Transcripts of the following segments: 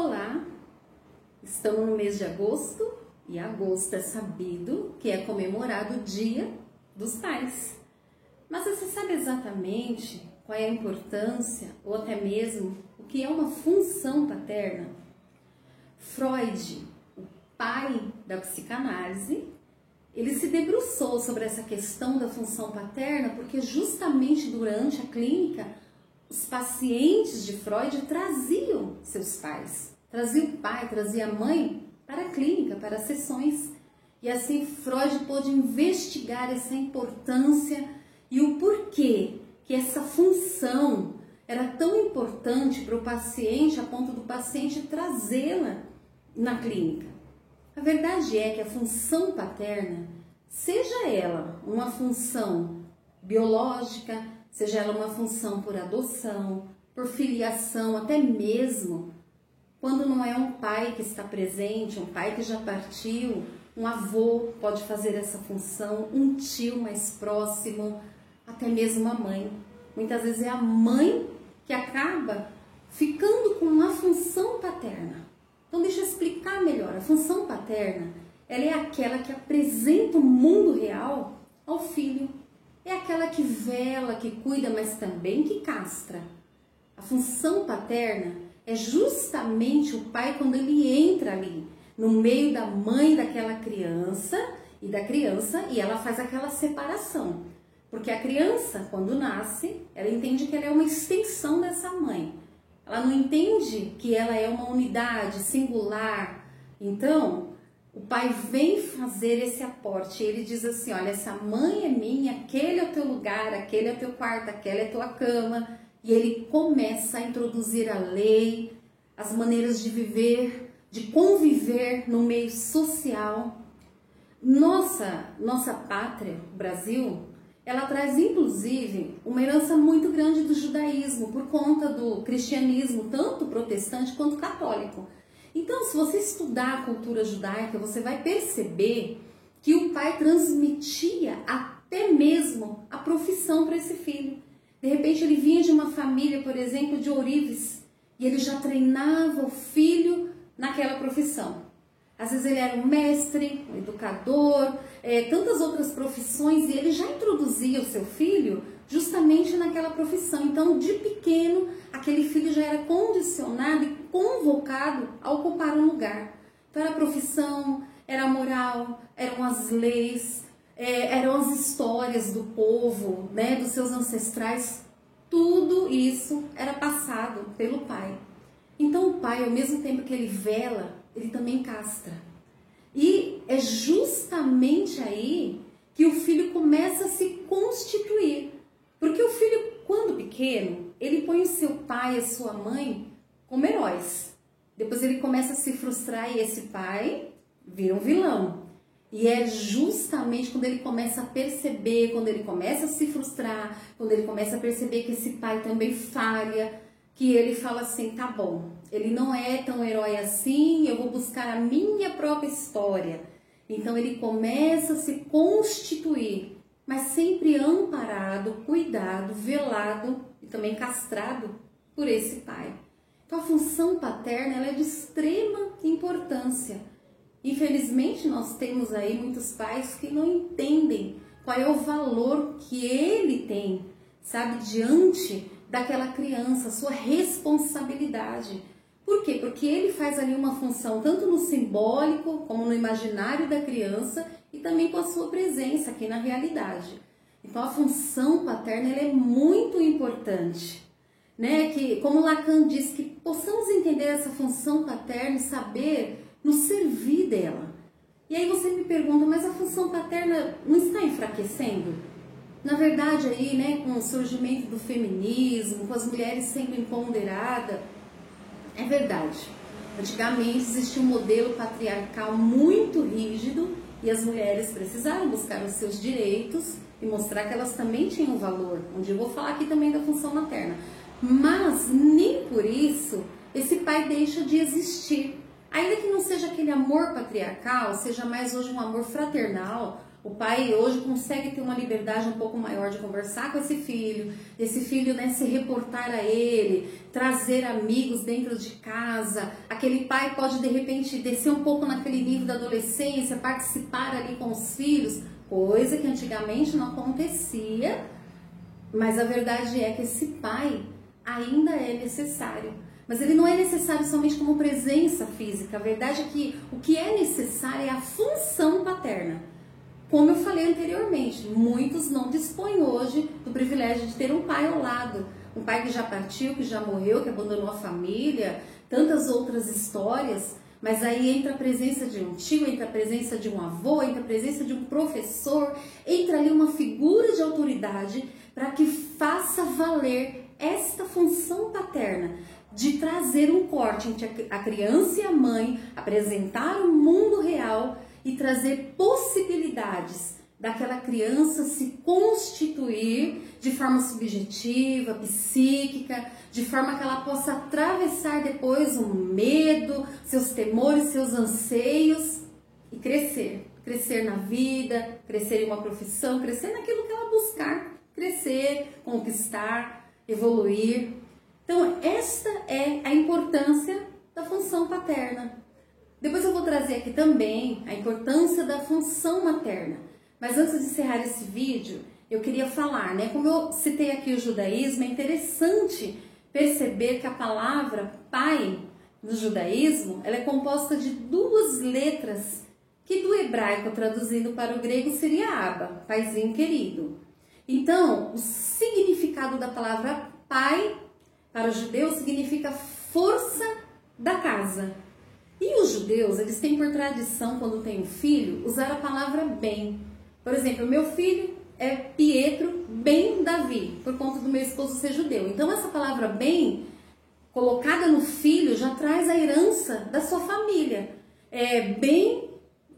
Olá, estamos no mês de agosto e agosto é sabido que é comemorado o Dia dos Pais. Mas você sabe exatamente qual é a importância ou até mesmo o que é uma função paterna? Freud, o pai da psicanálise, ele se debruçou sobre essa questão da função paterna porque justamente durante a clínica os pacientes de Freud traziam seus pais, trazia o pai, trazia a mãe para a clínica, para as sessões. E assim Freud pôde investigar essa importância e o porquê que essa função era tão importante para o paciente, a ponto do paciente trazê-la na clínica. A verdade é que a função paterna, seja ela uma função biológica, seja ela uma função por adoção, por filiação, até mesmo quando não é um pai que está presente, um pai que já partiu, um avô pode fazer essa função, um tio mais próximo, até mesmo a mãe. Muitas vezes é a mãe que acaba ficando com uma função paterna. Então deixa eu explicar melhor. A função paterna, ela é aquela que apresenta o mundo real ao filho. É aquela que vela, que cuida, mas também que castra. A função paterna é justamente o pai quando ele entra ali, no meio da mãe daquela criança e ela faz aquela separação. Porque a criança, quando nasce, ela entende que ela é uma extensão dessa mãe. Ela não entende que ela é uma unidade singular. Então, o pai vem fazer esse aporte, ele diz assim, olha, essa mãe é minha, aquele é o teu lugar, aquele é o teu quarto, aquela é a tua cama, e ele começa a introduzir a lei, as maneiras de viver, de conviver no meio social. Nossa pátria, o Brasil, ela traz inclusive uma herança muito grande do judaísmo, por conta do cristianismo, tanto protestante quanto católico. Então, se você estudar a cultura judaica, você vai perceber que o pai transmitia até mesmo a profissão para esse filho. De repente, ele vinha de uma família, por exemplo, de ourives, e ele já treinava o filho naquela profissão. Às vezes ele era um mestre, um educador, tantas outras profissões, e ele já introduzia o seu filho justamente naquela profissão. Então, de pequeno, aquele filho já era condicionado e convocado a ocupar um lugar. Então, era a profissão, era a moral, eram as leis, eram as histórias do povo, né, dos seus ancestrais. Tudo isso era passado pelo pai. Então, o pai, ao mesmo tempo que ele vela, ele também castra. E é justamente aí que o filho começa a se constituir. Porque o filho, quando pequeno, ele põe o seu pai e a sua mãe como heróis. Depois ele começa a se frustrar e esse pai vira um vilão. E é justamente quando ele começa a perceber, quando ele começa a se frustrar, quando ele começa a perceber que esse pai também falha, que ele fala assim, tá bom, ele não é tão herói assim, eu vou buscar a minha própria história. Então ele começa a se constituir, mas sempre amparado, cuidado, velado e também castrado por esse pai. Então a função paterna ela é de extrema importância. Infelizmente nós temos aí muitos pais que não entendem qual é o valor que ele tem, sabe, diante daquela criança, sua responsabilidade. Por quê? Porque ele faz ali uma função tanto no simbólico como no imaginário da criança e também com a sua presença aqui na realidade. Então a função paterna ela é muito importante, né? Que, como Lacan diz, que possamos entender essa função paterna e saber nos servir dela. E aí você me pergunta, mas a função paterna não está enfraquecendo? Na verdade aí, né, com o surgimento do feminismo, com as mulheres sendo empoderadas, é verdade. Antigamente existia um modelo patriarcal muito rígido e as mulheres precisaram buscar os seus direitos e mostrar que elas também tinham valor, onde eu vou falar aqui também da função materna. Mas nem por isso esse pai deixa de existir. Ainda que não seja aquele amor patriarcal, seja mais hoje um amor fraternal, O pai hoje consegue ter uma liberdade um pouco maior de conversar com esse filho, né, se reportar a ele, trazer amigos dentro de casa. Aquele pai pode de repente descer um pouco naquele nível da adolescência, participar ali com os filhos, coisa que antigamente não acontecia, mas a verdade é que esse pai ainda é necessário. Mas ele não é necessário somente como presença física. A verdade é que o que é necessário é a função paterna. Como eu falei anteriormente, muitos não dispõem hoje do privilégio de ter um pai ao lado. Um pai que já partiu, que já morreu, que abandonou a família, tantas outras histórias. Mas aí entra a presença de um tio, entra a presença de um avô, entra a presença de um professor, entra ali uma figura de autoridade para que faça valer esta função paterna de trazer um corte entre a criança e a mãe, apresentar o mundo real e trazer possibilidades daquela criança se constituir de forma subjetiva, psíquica, de forma que ela possa atravessar depois o medo, seus temores, seus anseios e crescer. Crescer na vida, crescer em uma profissão, crescer naquilo que ela buscar, crescer, conquistar, evoluir. Então, esta é a importância da função paterna. Depois eu vou trazer aqui também a importância da função materna. Mas antes de encerrar esse vídeo, eu queria falar, né? Como eu citei aqui o judaísmo, é interessante perceber que a palavra pai no judaísmo, ela é composta de duas letras que do hebraico traduzindo para o grego seria Abba, paizinho querido. Então, o significado da palavra pai para o judeu significa força da casa. E os judeus, eles têm por tradição, quando tem um filho, usar a palavra bem. Por exemplo, meu filho é Pietro ben Davi, por conta do meu esposo ser judeu. Então, essa palavra bem, colocada no filho, já traz a herança da sua família. Ben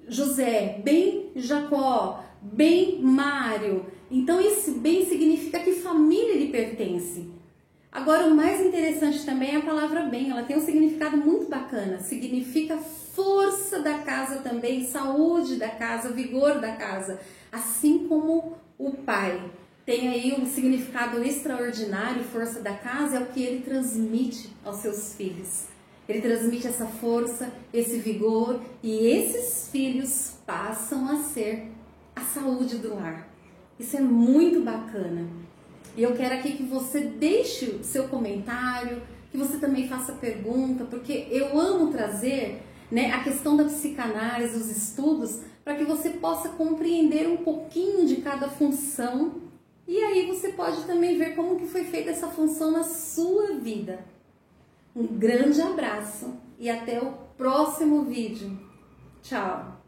José, ben Jacó, ben Mário. Então, esse bem significa que família lhe pertence. Agora, o mais interessante também é a palavra bem, ela tem um significado muito bacana, significa força da casa também, saúde da casa, vigor da casa, assim como o pai tem aí um significado extraordinário, força da casa, é o que ele transmite aos seus filhos. Ele transmite essa força, esse vigor, e esses filhos passam a ser a saúde do lar. Isso é muito bacana. E eu quero aqui que você deixe o seu comentário, que você também faça pergunta, porque eu amo trazer, né, a questão da psicanálise, os estudos, para que você possa compreender um pouquinho de cada função. E aí você pode também ver como que foi feita essa função na sua vida. Um grande abraço e até o próximo vídeo. Tchau!